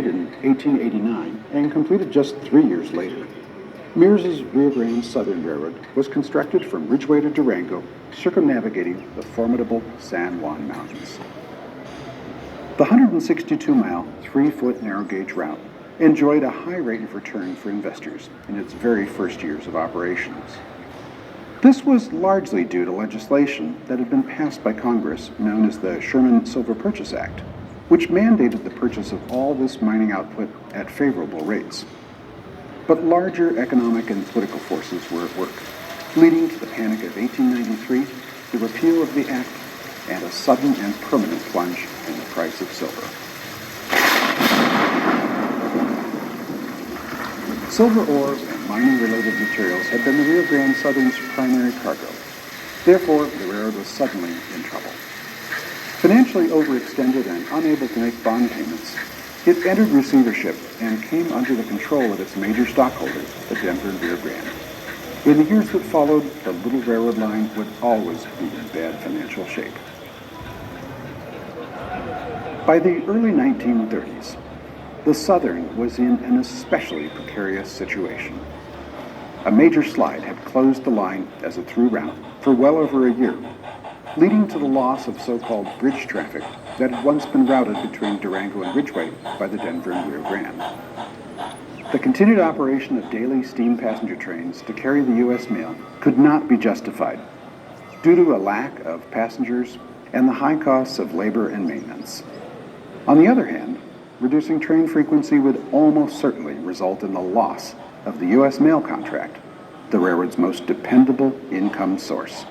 in 1889 and completed just 3 years later, Mears's Rio Grande Southern Railroad was constructed from Ridgeway to Durango, circumnavigating the formidable San Juan Mountains. The 162-mile, 3-foot narrow gauge route enjoyed a high rate of return for investors in its very first years of operations. This was largely due to legislation that had been passed by Congress known as the Sherman Silver Purchase Act, which mandated the purchase of all this mining output at favorable rates. But larger economic and political forces were at work, leading to the Panic of 1893, the repeal of the act, and a sudden and permanent plunge in the price of silver. Silver ore and mining-related materials had been the Rio Grande Southern's primary cargo. Therefore, the railroad was suddenly in trouble. Financially overextended and unable to make bond payments, it entered receivership and came under the control of its major stockholder, the Denver and Rio Grande. In the years that followed, the little railroad line would always be in bad financial shape. By the early 1930s, the Southern was in an especially precarious situation. A major slide had closed the line as a through route for well over a year, leading to the loss of so-called bridge traffic that had once been routed between Durango and Ridgeway by the Denver and Rio Grande. The continued operation of daily steam passenger trains to carry the U.S. mail could not be justified due to a lack of passengers and the high costs of labor and maintenance. On the other hand, reducing train frequency would almost certainly result in the loss of the U.S. mail contract, the railroad's most dependable income source.